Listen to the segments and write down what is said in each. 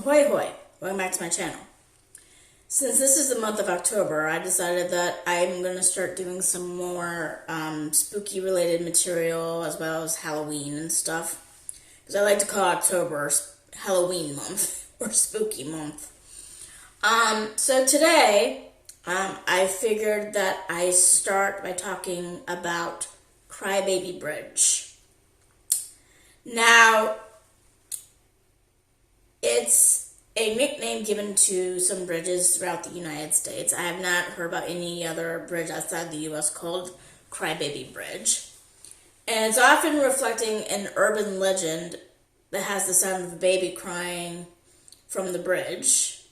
Ahoy hoy, welcome back to my channel. Since this is the month of October, I decided that I'm going to start doing some more spooky related material as well as Halloween and stuff. Because I like to call October Halloween month or spooky month. So today, I figured that I start by talking about Crybaby Bridge. Now, it's a nickname given to some bridges throughout the United States. I have not heard about any other bridge outside the U.S. called Crybaby Bridge. And it's often reflecting an urban legend that has the sound of a baby crying from the bridge.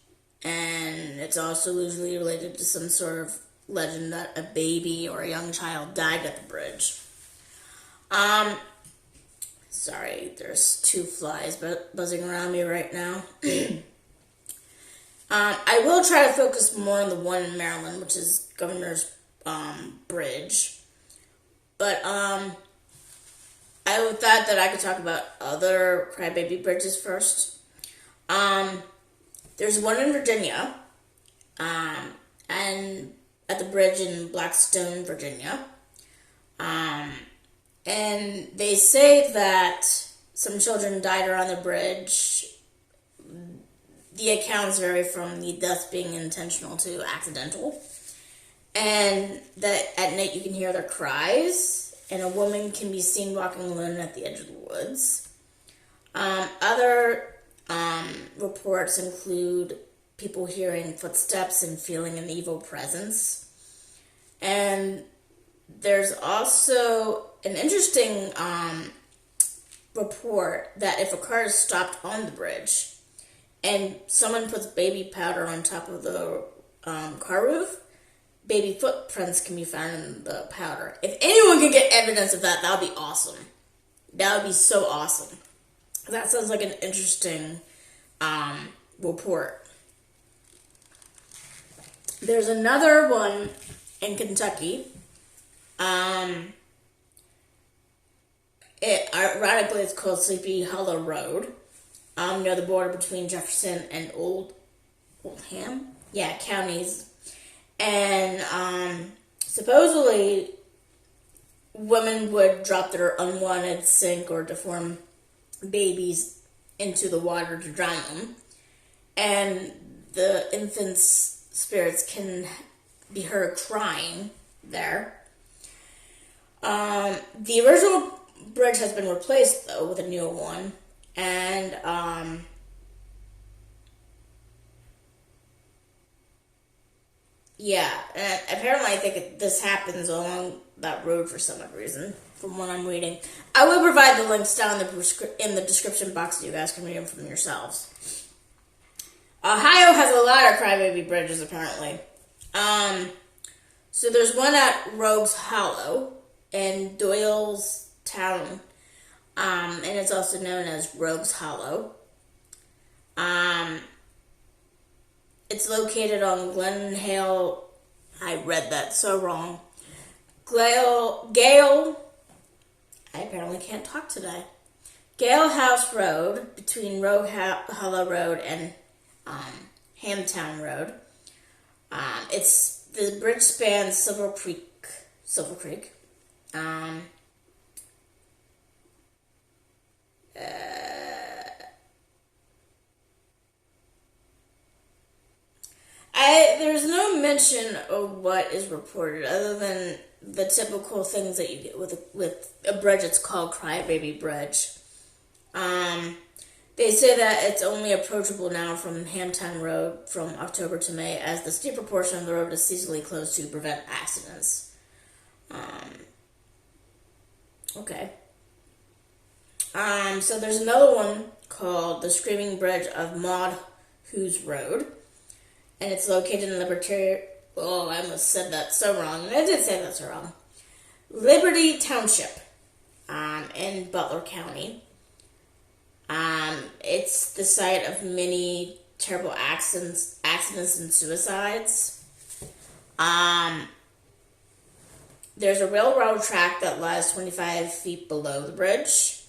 And it's also usually related to some sort of legend that a baby or a young child died at the bridge. Sorry, there's two flies buzzing around me right now. I will try to focus more on the one in Maryland, which is Governor's Bridge. But I thought that I could talk about other Crybaby Bridges first. There's one in Virginia, and at the bridge in Blackstone, Virginia. And they say that some children died around the bridge. The accounts vary from the deaths being intentional to accidental. And that at night you can hear their cries, and a woman can be seen walking alone at the edge of the woods. Other reports include people hearing footsteps and feeling an evil presence. And there's also an interesting report that if a car is stopped on the bridge and someone puts baby powder on top of the car roof, baby footprints can be found in the powder. If anyone could get evidence of that, that would be awesome. That would be so awesome. That sounds like an interesting report. There's another one in Kentucky. Ironically, it's called Sleepy Hollow Road, near the border between Jefferson and Oldham, counties. And supposedly, women would drop their unwanted, sick, or deformed babies into the water to drown them, and the infants' spirits can be heard crying there. The original bridge has been replaced, though, with a newer one, and and apparently I think this happens along that road for some reason, from what I'm reading. I will provide the links down in the description box so you guys can read them for yourselves. Ohio has a lot of Crybaby Bridges, apparently. So there's one at Rogues Hollow in Doylestown, and it's also known as Rogues Hollow. It's located on Glen Hale. I read that so wrong. Gale. I apparently can't talk today. Gale House Road between Rogue Hollow Road and Hamtown Road. The bridge spans Silver Creek. There's no mention of what is reported other than the typical things that you get with a bridge. It's called Crybaby Bridge. They say that it's only approachable now from Hamtown Road from October to May, as the steeper portion of the road is seasonally closed to prevent accidents. Okay. So there's another one called the Screaming Bridge of Maud Hughes Road, and it's located in Liberty. Oh, I almost said that so wrong. I did say that so wrong. Liberty Township, in Butler County. It's the site of many terrible accidents and suicides. There's a railroad track that lies 25 feet below the bridge.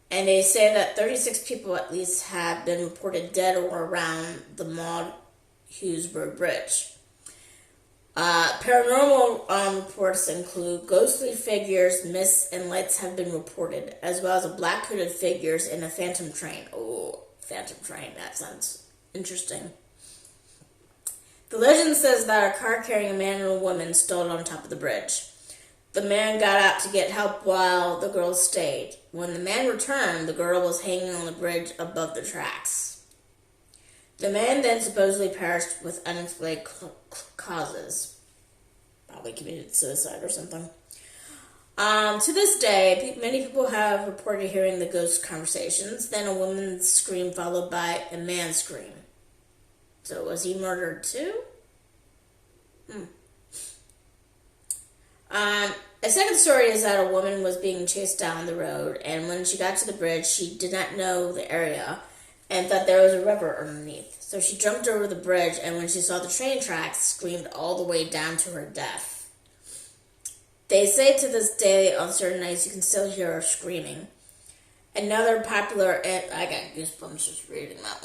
And they say that 36 people at least have been reported dead or around the Maud Hughesburg Bridge. Paranormal reports include ghostly figures, mists, and lights have been reported, as well as black hooded figures in a phantom train. Oh, phantom train, that sounds interesting. The legend says that a car carrying a man and a woman stalled on top of the bridge. The man got out to get help while the girl stayed. When the man returned, the girl was hanging on the bridge above the tracks. The man then supposedly perished with unexplained causes. Probably committed suicide or something. To this day, many people have reported hearing the ghost conversations, then a woman's scream followed by a man's scream. So was he murdered too? A second story is that a woman was being chased down the road, and when she got to the bridge, she did not know the area and thought there was a river underneath. So she jumped over the bridge, and when she saw the train tracks, screamed all the way down to her death. They say to this day, on certain nights, you can still hear her screaming. Another popular, I got goosebumps just reading that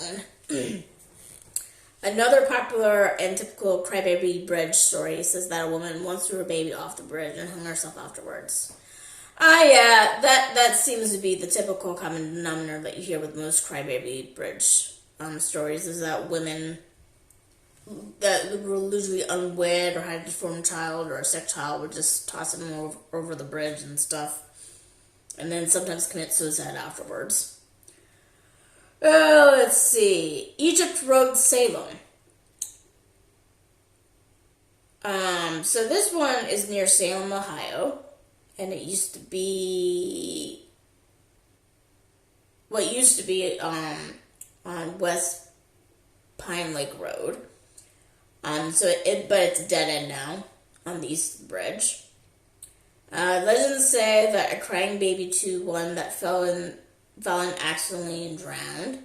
one. Another popular and typical Crybaby Bridge story says that a woman once threw her baby off the bridge and hung herself afterwards. Yeah, that seems to be the typical common denominator that you hear with most Crybaby Bridge stories, is that women that were usually unwed or had a deformed child or a sick child would just toss them over the bridge and stuff, and then sometimes commit suicide afterwards. Let's see. Egypt Road, Salem. So this one is near Salem, Ohio, and it used to be on West Pine Lake Road. But it's a dead end now on the East Bridge. Legends say that a crying baby to one that fell in accidentally and drowned.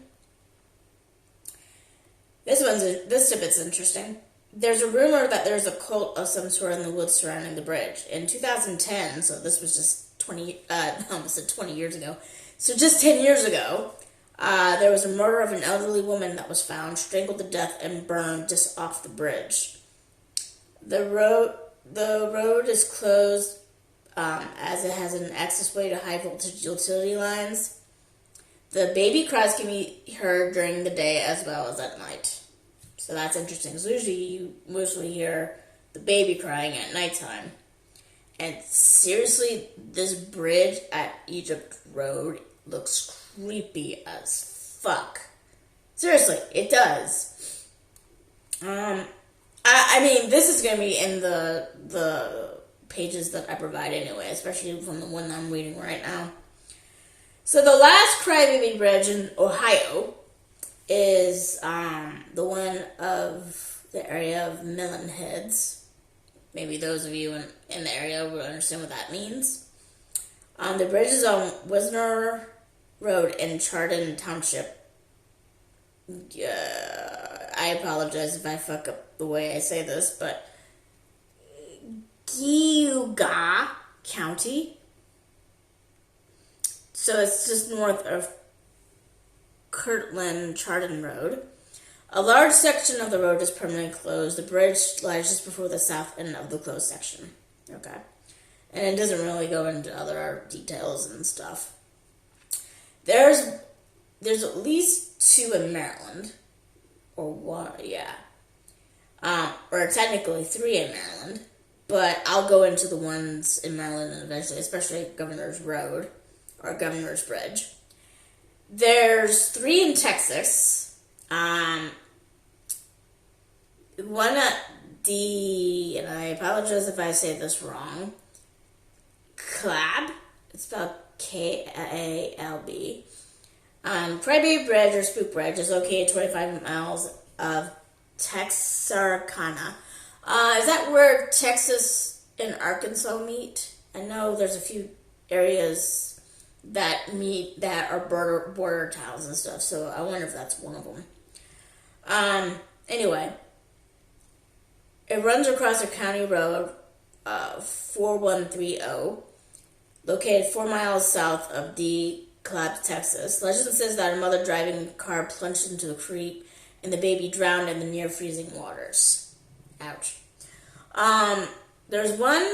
This tidbit's interesting. There's a rumor that there's a cult of some sort in the woods surrounding the bridge. In 2010, so this was just 20 years ago. So just 10 years ago, there was a murder of an elderly woman that was found, strangled to death, and burned just off the bridge. The road is closed as it has an access way to high voltage utility lines. The baby cries can be heard during the day as well as at night. So that's interesting. So usually you mostly hear the baby crying at nighttime. And seriously, this bridge at Egypt Road looks creepy as fuck. Seriously, it does. I mean, this is going to be in the pages that I provide anyway, especially from the one I'm reading right now. So the last Crybaby Bridge in Ohio is the one of the area of Melon Heads. Maybe those of you in the area will understand what that means. The bridge is on Wisner Road in Chardon Township. I apologize if I fuck up the way I say this, but Geauga County. So it's just north of Kirtland Chardon Road. A large section of the road is permanently closed. The bridge lies just before the south end of the closed section. Okay. And it doesn't really go into other details and stuff. There's at least two in Maryland. Or one, yeah. Or technically three in Maryland. But I'll go into the ones in Maryland eventually, especially Governor's Road or Governor's Bridge. There's three in Texas. One at and I apologize if I say this wrong, Clab. It's spelled Kalb. Crybaby Bridge or Spook Bridge is located 25 miles of Texarkana. Is that where Texas and Arkansas meet? I know there's a few areas that meet that are border towns and stuff, so I wonder if that's one of them. Anyway, it runs across a county road, 4130, located 4 miles south of the collapsed, Texas. Legend says that a mother driving a car plunged into the creek and the baby drowned in the near freezing waters. Ouch. There's one,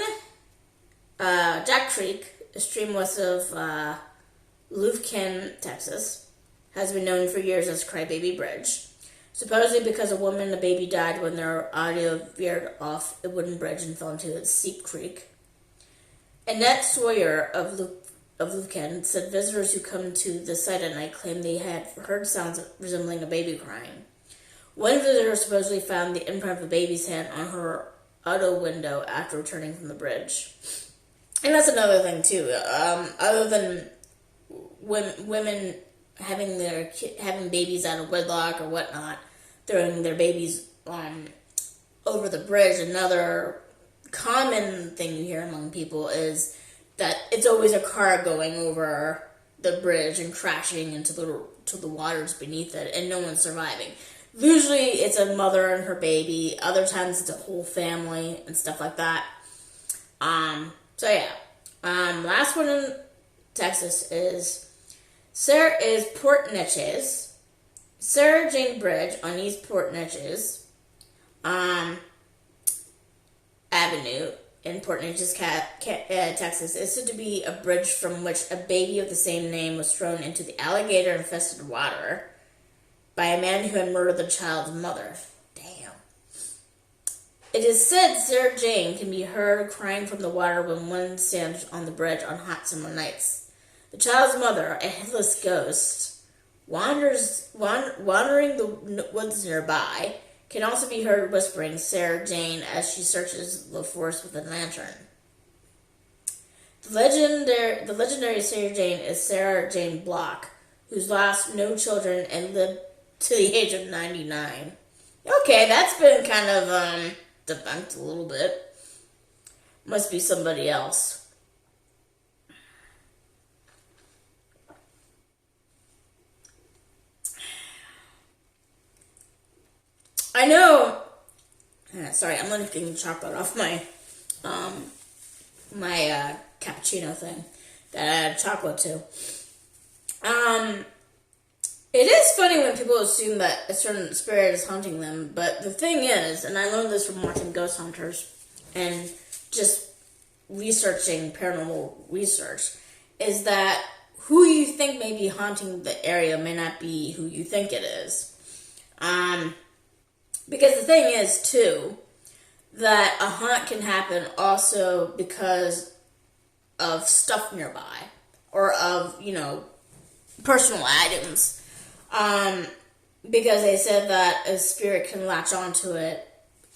Jack Creek, a stream west of Lufkin, Texas, has been known for years as Crybaby Bridge. Supposedly because a woman and a baby died when their audio veered off a wooden bridge and fell into a steep creek. Annette Sawyer of Lufkin said visitors who come to the site at night claim they had heard sounds resembling a baby crying. One visitor supposedly found the imprint of a baby's hand on her auto window after returning from the bridge. And that's another thing too. Other than women having babies out of wedlock or whatnot, throwing their babies over the bridge, another common thing you hear among people is that it's always a car going over the bridge and crashing into the waters beneath it, and no one's surviving. Usually it's a mother and her baby. Other times it's a whole family and stuff like that. So yeah. Last one in Texas is Port Neches. Sarah Jane Bridge on East Port Neches Avenue in Port Neches, Texas, is said to be a bridge from which a baby of the same name was thrown into the alligator-infested water by a man who had murdered the child's mother. Damn. It is said Sarah Jane can be heard crying from the water when one stands on the bridge on hot summer nights. The child's mother, a headless ghost, wandering the woods nearby, can also be heard whispering Sarah Jane as she searches the forest with a lantern. The legendary Sarah Jane is Sarah Jane Block, who's lost no children and lived to the age of 99. Okay, that's been kind of debunked a little bit. Must be somebody else. I know. Sorry, I'm lifting chocolate off my cappuccino thing that I had chocolate to. It is funny when people assume that a certain spirit is haunting them, but the thing is, and I learned this from watching Ghost Hunters and just researching paranormal research, is that who you think may be haunting the area may not be who you think it is. Because the thing is, too, that a haunt can happen also because of stuff nearby or of, personal items. Because they said that a spirit can latch onto it,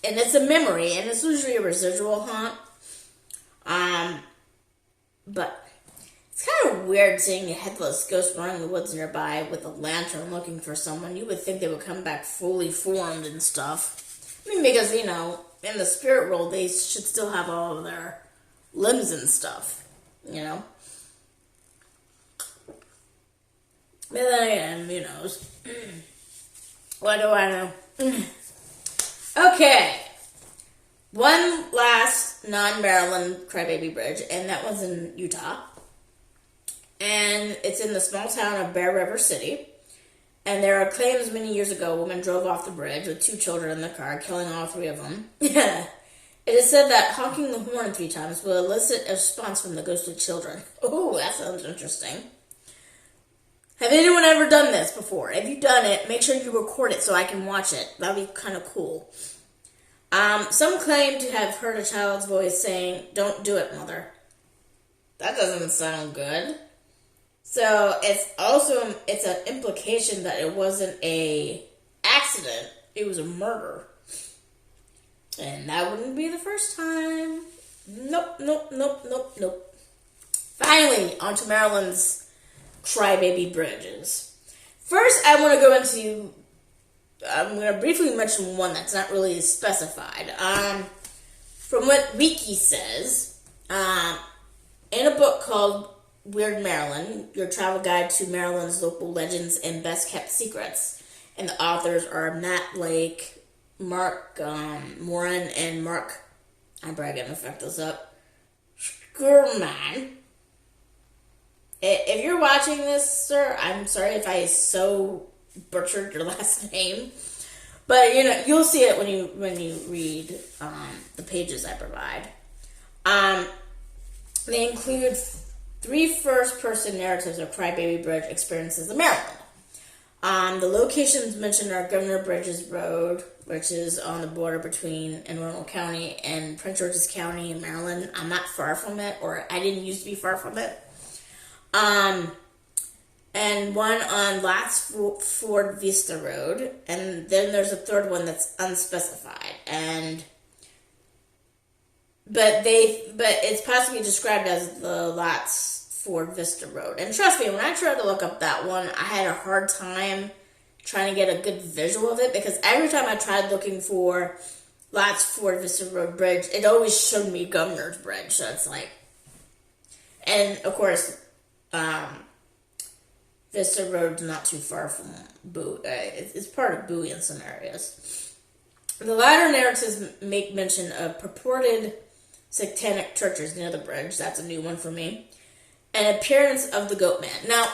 and it's a memory, and it's usually a residual haunt. But it's kind of weird seeing a headless ghost running in the woods nearby with a lantern looking for someone. You would think they would come back fully formed and stuff. I mean, because, in the spirit world, they should still have all of their limbs and stuff, But then again, who knows? What do I know? Okay. One last non-Maryland Crybaby Bridge, and that one's in Utah. And it's in the small town of Bear River City. And there are claims many years ago a woman drove off the bridge with 2 children in the car, killing all 3 of them. It is said that honking the horn 3 times will elicit a response from the ghostly children. Oh, that sounds interesting. Have anyone ever done this before? If you've done it, make sure you record it so I can watch it. That would be kind of cool. Some claim to have heard a child's voice saying, "Don't do it, mother." That doesn't sound good. So it's an implication that it wasn't a accident. It was a murder. And that wouldn't be the first time. Nope. Finally, on to Maryland's Crybaby Bridges. First, I'm going to briefly mention one that's not really specified. From what Wiki says, in a book called Weird Maryland, Your Travel Guide to Maryland's Local Legends and Best Kept Secrets, and the authors are Matt Blake, Mark Morin, and Mark, I'm probably going to fuck this up, Skurman. If you're watching this, sir, I'm sorry if I so butchered your last name. But you'll see it when you read the pages I provide. They include 3 first-person narratives of Crybaby Bridge experiences in Maryland. The locations mentioned are Governor Bridges Road, which is on the border between Anne Arundel County and Prince George's County in Maryland. I'm not far from it, or I didn't used to be far from it. And one on Lats Ford Vista Road, and then there's a third one that's unspecified. But it's possibly described as the Lats Ford Vista Road. And trust me, when I tried to look up that one, I had a hard time trying to get a good visual of it, because every time I tried looking for Lats Ford Vista Road Bridge, it always showed me Governor's Bridge. So it's like, and of course, Vista Road's not too far from Bowie. It's part of Bowie in some areas. The latter narratives make mention of purported satanic churches near the bridge. That's a new one for me. And appearance of the Goat Man. Now,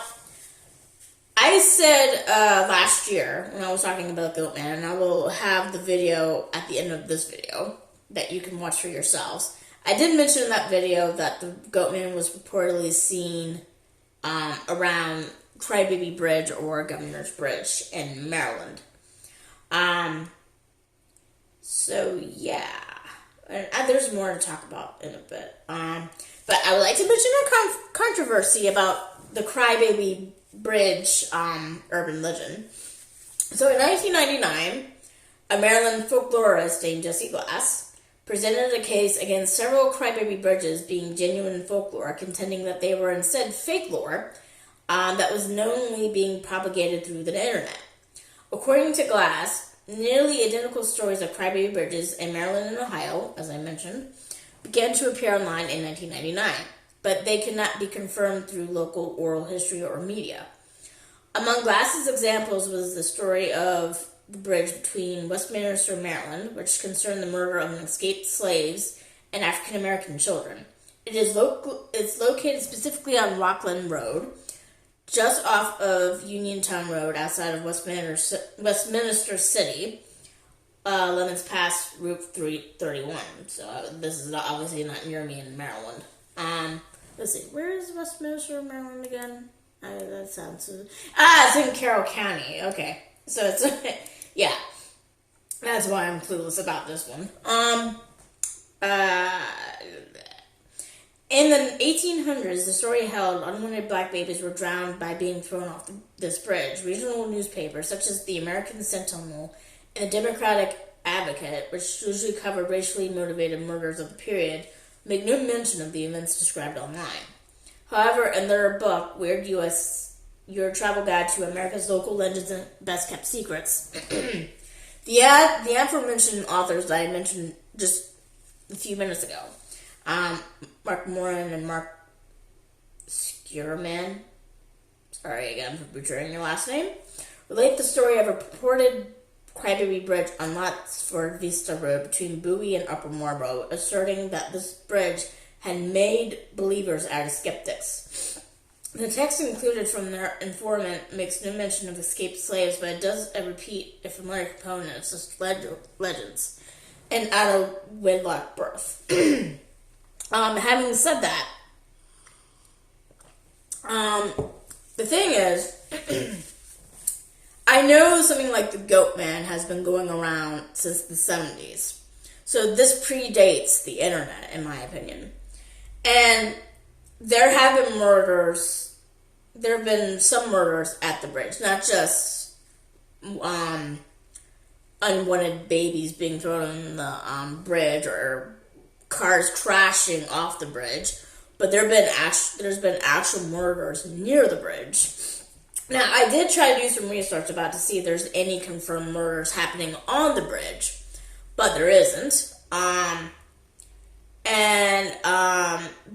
I said last year when I was talking about Goat Man, and I will have the video at the end of this video that you can watch for yourselves. I did mention in that video that the Goat Man was reportedly seen around Crybaby Bridge or Governor's Bridge in Maryland. So yeah, and there's more to talk about in a bit. But I would like to mention a controversy about the Crybaby Bridge urban legend. So in 1999, a Maryland folklorist named Jesse Glass presented a case against several Crybaby Bridges being genuine folklore, contending that they were instead fake lore that was knowingly being propagated through the internet. According to Glass, nearly identical stories of Crybaby Bridges in Maryland and Ohio, as I mentioned, began to appear online in 1999, but they could not be confirmed through local oral history or media. Among Glass's examples was the story of the bridge between Westminster, Maryland, which concerned the murder of escaped slaves and African American children. It's located specifically on Rockland Road, just off of Uniontown Road outside of Westminster City, limits past Route 331. So this is obviously not near me in Maryland. Let's see, where is Westminster, Maryland again? That sounds... it's in Carroll County. Okay, so it's... yeah, that's why I'm clueless about this one. In the 1800s, the story held unwanted black babies were drowned by being thrown off this bridge. Regional newspapers, such as the American Sentinel and the Democratic Advocate, which usually covered racially motivated murders of the period, make no mention of the events described online. However, in their book, Weird U.S., Your Travel Guide to America's Local Legends and Best Kept Secrets, the aforementioned authors that I mentioned just a few minutes ago, Mark Moran and Mark Skierman, sorry again for butchering your last name, relate the story of a purported Crybaby Bridge on Lats Ford Vista Road between Bowie and Upper Marlboro, asserting that this bridge had made believers out of skeptics. The text included from their informant makes no mention of escaped slaves, but it does repeat a familiar component of such legends, an out-of-wedlock birth. Having said that, the thing is, I know something like the Goat Man has been going around since the 70s. So this predates the internet, in my opinion. And there have been murders. There have been some murders at the bridge, not just unwanted babies being thrown on the bridge or cars crashing off the bridge, but there's been actual murders near the bridge. Now, I did try to do some research about to see if there's any confirmed murders happening on the bridge, but there isn't.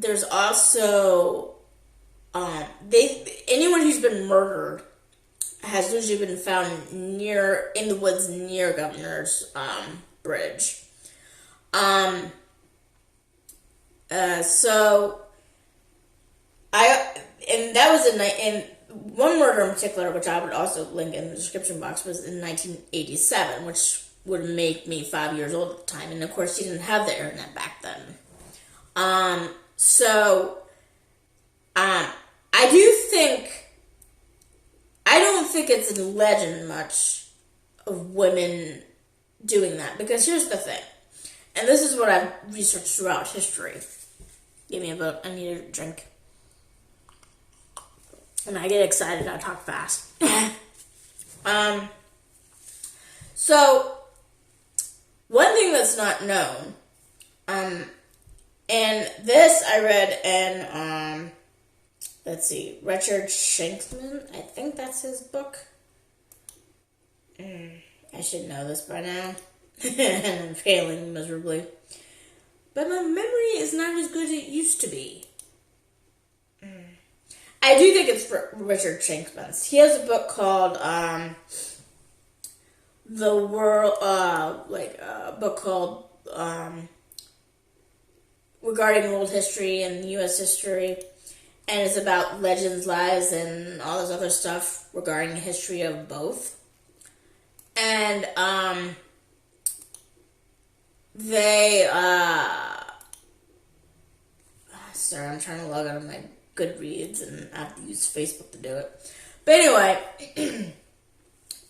There's also anyone who's been murdered has usually been found in the woods near Governor's Bridge. and that was in one murder in particular, which I would also link in the description box, was in 1987, which would make me 5 years old at the time. And of course, you didn't have the internet back then. I don't think it's a legend much of women doing that, because here's the thing, and this is what I've researched throughout history. Give me a vote. I need a drink. And I get excited, I talk fast. So, one thing that's not known, and this I read in, Richard Shankman, I think that's his book. I should know this by now. And I'm failing miserably. But my memory is not as good as it used to be. I do think it's Richard Shankman's. He has a book called The World, a book called regarding world history and U.S. history, and it's about legends, lies, and all this other stuff regarding the history of both. And sorry, I'm trying to log out of my Goodreads, and I have to use Facebook to do it. But anyway,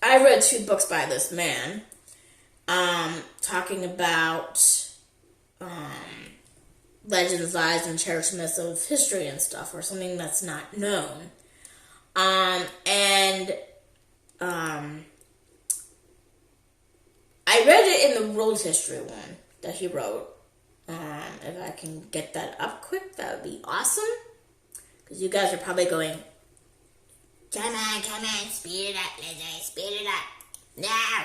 I read 2 books by this man, talking about legends, lies, and cherished myths of history and stuff, or something that's not known. I read it in the world history one that he wrote. If I can get that up quick, that would be awesome. Because you guys are probably going, come on, speed it up, Lizzie, speed it up. Now.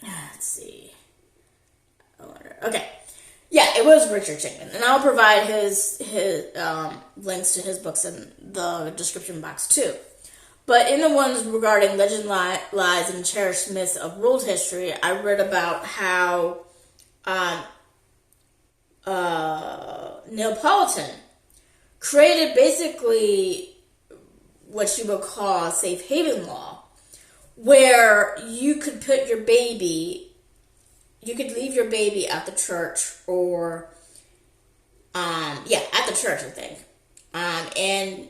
Let's see. I wonder. Okay. Yeah, it was Richard Shankman. And I'll provide his links to his books in the description box too. But in the ones regarding legend, lies, and cherished myths of world history, I read about how Neapolitan created basically what you would call a safe haven law, where you could put your baby, you could leave your baby at the church, or at the church, I think, and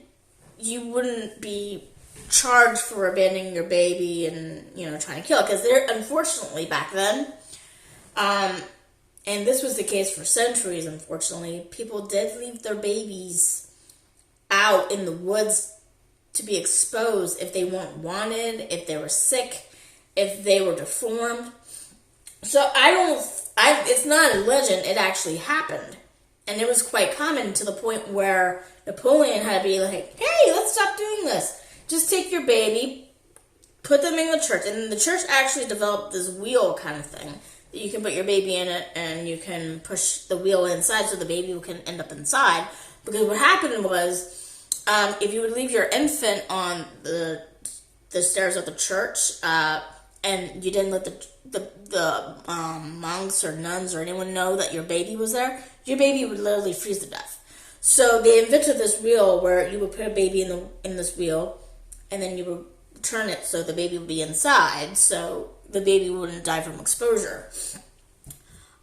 you wouldn't be charged for abandoning your baby and trying to kill it, because they're, unfortunately, back then, and this was the case for centuries, unfortunately, people did leave their babies out in the woods to be exposed if they weren't wanted, if they were sick, if they were deformed. So it's not a legend, it actually happened. And it was quite common, to the point where Napoleon had to be like, hey, let's stop doing this. Just take your baby, put them in the church. And the church actually developed this wheel kind of thing that you can put your baby in it, and you can push the wheel inside so the baby can end up inside. Because what happened was, if you would leave your infant on the stairs of the church, and you didn't let the monks or nuns or anyone know that your baby was there, your baby would literally freeze to death. So they invented this wheel where you would put a baby in this wheel, and then you would turn it so the baby would be inside, so the baby wouldn't die from exposure.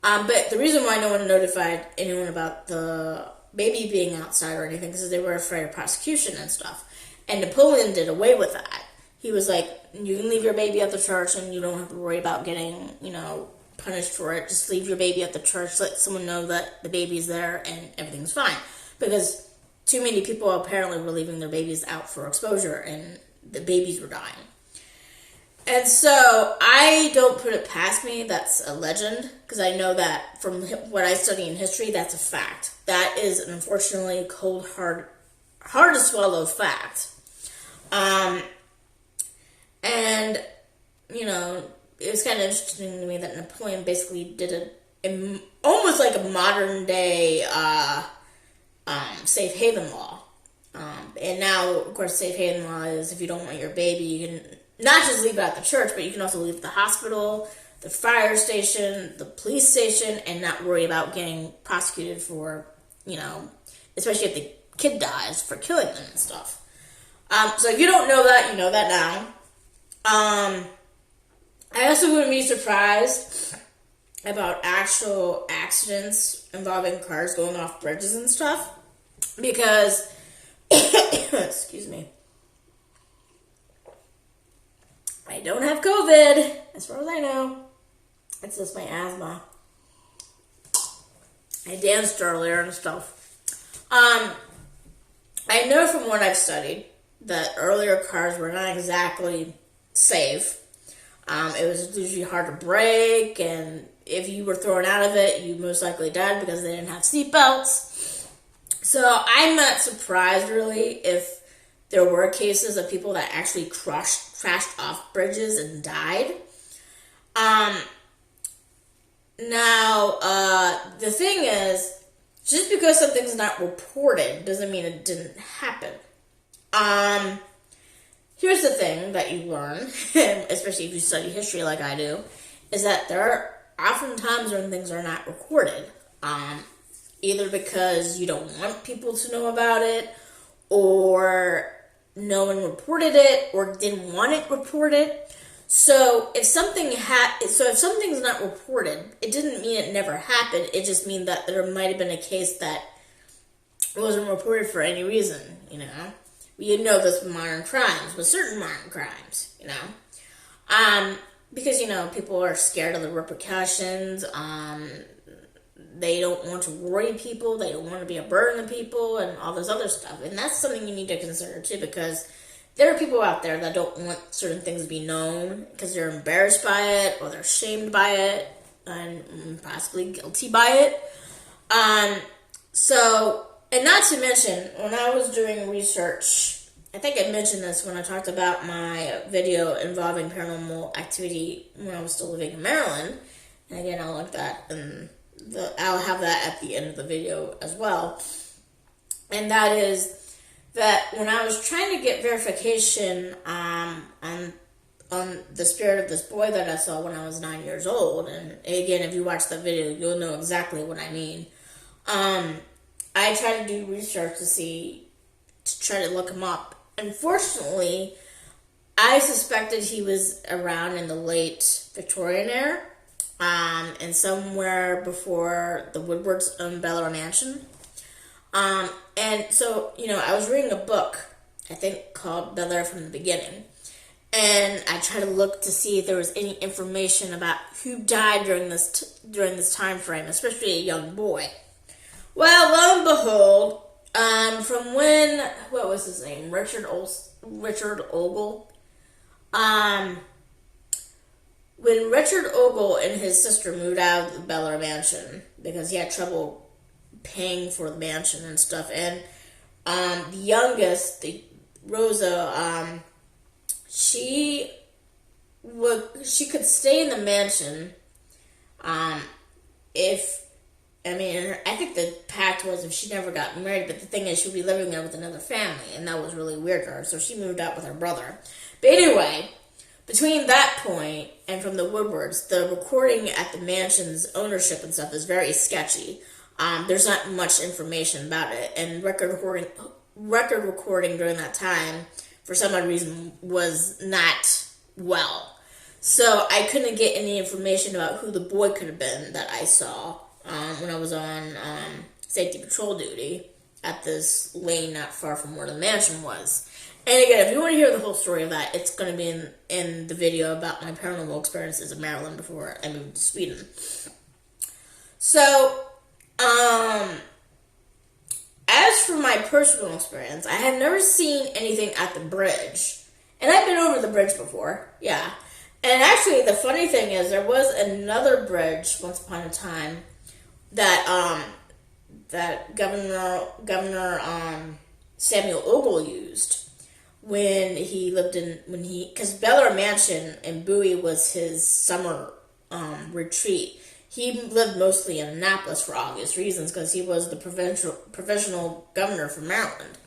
But the reason why no one notified anyone about the baby being outside or anything is because they were afraid of prosecution and stuff. And Napoleon did away with that. He was like, you can leave your baby at the church and you don't have to worry about getting, punished for it. Just leave your baby at the church, let someone know that the baby's there and everything's fine. Because too many people apparently were leaving their babies out for exposure and the babies were dying. And so I don't put it past me that's a legend, because I know that from what I study in history, that's a fact. That is an unfortunately cold, hard to swallow fact. And, it was kind of interesting to me that Napoleon basically did almost like a modern day safe haven law. And now, of course, safe haven law is if you don't want your baby, you can not just leave it at the church, but you can also leave the hospital, the fire station, the police station, and not worry about getting prosecuted for, especially if the kid dies for killing them and stuff. So if you don't know that, you know that now. I also wouldn't be surprised about actual accidents involving cars going off bridges and stuff, because, excuse me, I don't have COVID, as far as I know. It's just my asthma. I danced earlier and stuff. I know from what I've studied that earlier cars were not exactly safe. It was usually hard to brake, and if you were thrown out of it, you most likely died because they didn't have seatbelts. So I'm not surprised, really, if there were cases of people that actually crashed off bridges and died. Now, the thing is, just because something's not reported doesn't mean it didn't happen. Here's the thing that you learn, especially if you study history like I do, is that there are often times when things are not recorded. Either because you don't want people to know about it, or no one reported it, or didn't want it reported. So if something's not reported, it didn't mean it never happened. It just means that there might have been a case that wasn't reported for any reason, you know. You know this with modern crimes, with certain modern crimes, you know. Because, you know, people are scared of the repercussions. They don't want to worry people. They don't want to be a burden to people and all this other stuff. And that's something you need to consider, too, because there are people out there that don't want certain things to be known because they're embarrassed by it, or they're shamed by it, and possibly guilty by it. And not to mention, when I was doing research, I think I mentioned this when I talked about my video involving paranormal activity when I was still living in Maryland. And again, I'll link that, and I'll have that at the end of the video as well. And that is that when I was trying to get verification on the spirit of this boy that I saw when I was 9 years old, and again, if you watch that video, you'll know exactly what I mean. I tried to do research to try to look him up. Unfortunately, I suspected he was around in the late Victorian era, and somewhere before the Woodwards owned Bellar Mansion. And so, you know, I was reading a book, I think called Bellar from the Beginning, and I tried to look to see if there was any information about who died during this time frame, especially a young boy. Well, lo and behold, from when, what was his name? Richard Ogle. When Richard Ogle and his sister moved out of the Bellar Mansion because he had trouble paying for the mansion and stuff, and the youngest, Rosa, she could stay in the mansion I think the pact was if she never got married, but the thing is, she'd be living there with another family, and that was really weird to her, so she moved out with her brother. But anyway, between that point and from the Woodwards, the recording at the mansion's ownership and stuff is very sketchy. There's not much information about it, and record recording during that time, for some odd reason, was not well. So I couldn't get any information about who the boy could have been that I saw when I was on safety patrol duty at this lane not far from where the mansion was. And again, if you want to hear the whole story of that, it's going to be in the video about my paranormal experiences in Maryland before I moved to Sweden. So, as for my personal experience, I had never seen anything at the bridge. And I've been over the bridge before, yeah. And actually, the funny thing is, there was another bridge once upon a time that Governor Samuel Ogle used because Bellar Mansion in Bowie was his summer retreat. He lived mostly in Annapolis for obvious reasons, because he was the provincial governor for Maryland.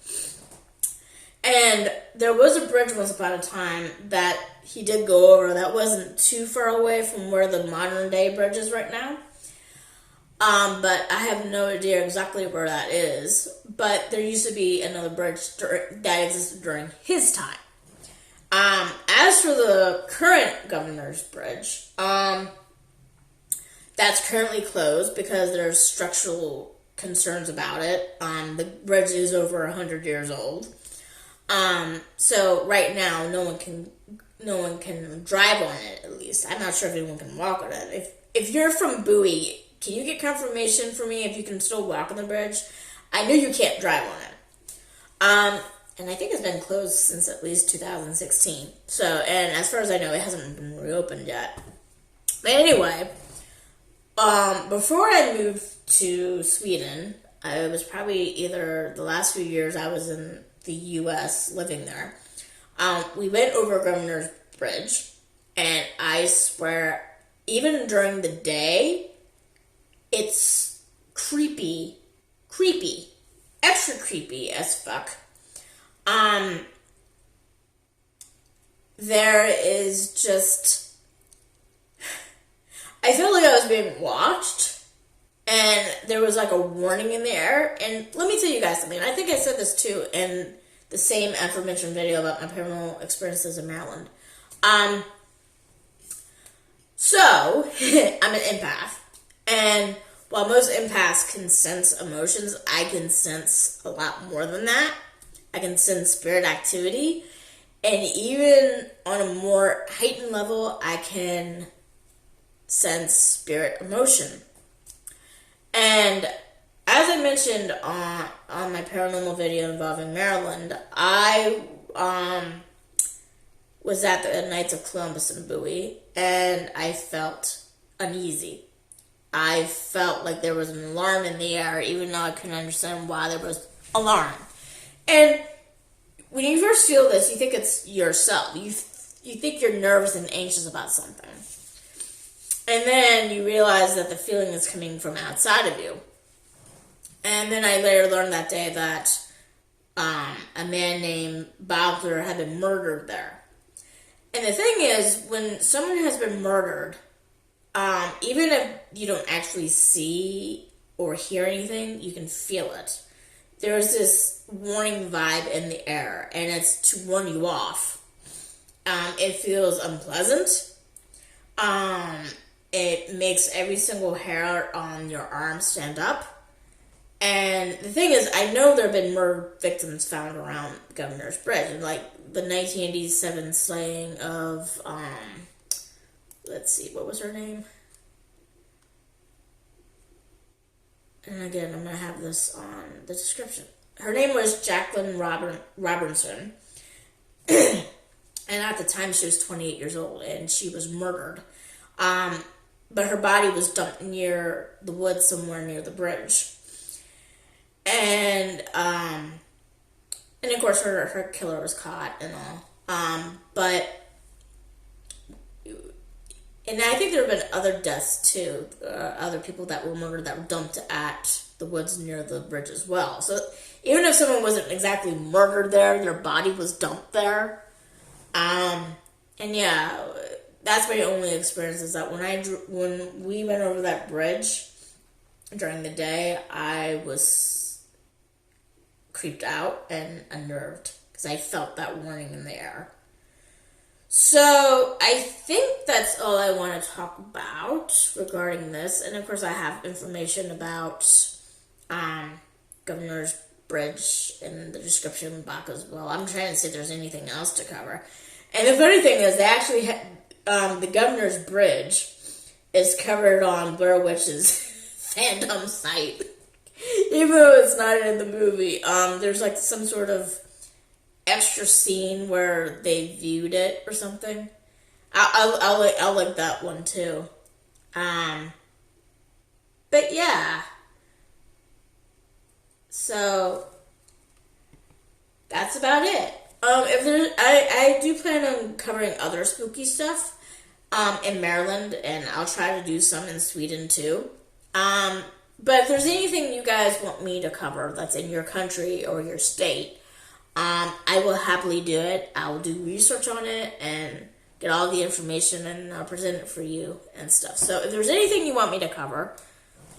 And there was a bridge once upon a time that he did go over that wasn't too far away from where the modern day bridge is right now. But I have no idea exactly where that is. but there used to be another bridge that existed during his time. As for the current Governor's Bridge, that's currently closed because there's structural concerns about it. The bridge is over 100 years old. So right now, no one can drive on it, at least. I'm not sure if anyone can walk on it. If you're from Bowie, can you get confirmation for me if you can still walk on the bridge? I know you can't drive on it. And I think it's been closed since at least 2016. So, and as far as I know, it hasn't been reopened yet. But anyway, before I moved to Sweden, I was probably either the last few years I was in the U.S. living there. We went over Governor's Bridge, and I swear, even during the day, it's creepy, extra creepy as fuck. There is just, I felt like I was being watched, and there was like a warning in the air. And let me tell you guys something. I think I said this too in the same aforementioned video about my paranormal experiences in Maryland. So I'm an empath, and while most empaths can sense emotions, I can sense a lot more than that. I can sense spirit activity, and even on a more heightened level, I can sense spirit emotion. And as I mentioned on my paranormal video involving Maryland, I was at the Knights of Columbus in Bowie, and I felt uneasy. I felt like there was an alarm in the air, even though I couldn't understand why there was alarm. And when you first feel this, you think it's yourself. You think you're nervous and anxious about something. And then you realize that the feeling is coming from outside of you. And then I later learned that day that a man named Bowser had been murdered there. And the thing is, when someone has been murdered, even if you don't actually see or hear anything, you can feel it. There's this warning vibe in the air, and it's to warn you off. It feels unpleasant. It makes every single hair on your arm stand up. And the thing is, I know there have been murder victims found around Governor's Bridge. And like the 1987 slaying of, let's see, what was her name? And again, I'm going to have this on the description. Her name was Jacqueline Robinson. And at the time, she was 28 years old, and she was murdered. But her body was dumped near the woods somewhere near the bridge. And of course, her killer was caught and all. And I think there have been other deaths, too. Other people that were murdered that were dumped at the woods near the bridge as well. So even if someone wasn't exactly murdered there, their body was dumped there. And yeah, that's my only experience is that when we went over that bridge during the day, I was creeped out and unnerved because I felt that warning in the air. So I think that's all I want to talk about regarding this. And of course, I have information about Governor's Bridge in the description box as well. I'm trying to see if there's anything else to cover. And the funny thing is, they actually the Governor's Bridge is covered on Blairwitch's Fandom site, even though it's not in the movie. There's like some sort of extra scene where they viewed it or something. I'll link that one too. But yeah. So that's about it. If there, I do plan on covering other spooky stuff in Maryland, and I'll try to do some in Sweden too. But if there's anything you guys want me to cover that's in your country or your state, I will happily do it. I will do research on it and get all the information, and I'll present it for you and stuff. So if there's anything you want me to cover,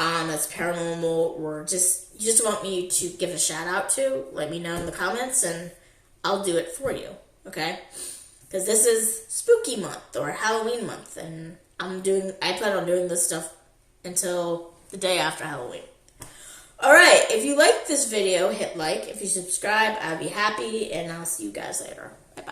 that's paranormal, or you just want me to give a shout out to, let me know in the comments, and I'll do it for you, okay? Because this is spooky month, or Halloween month, and I plan on doing this stuff until the day after Halloween. Alright, if you liked this video, hit like. If you subscribe, I'll be happy, and I'll see you guys later. Bye-bye.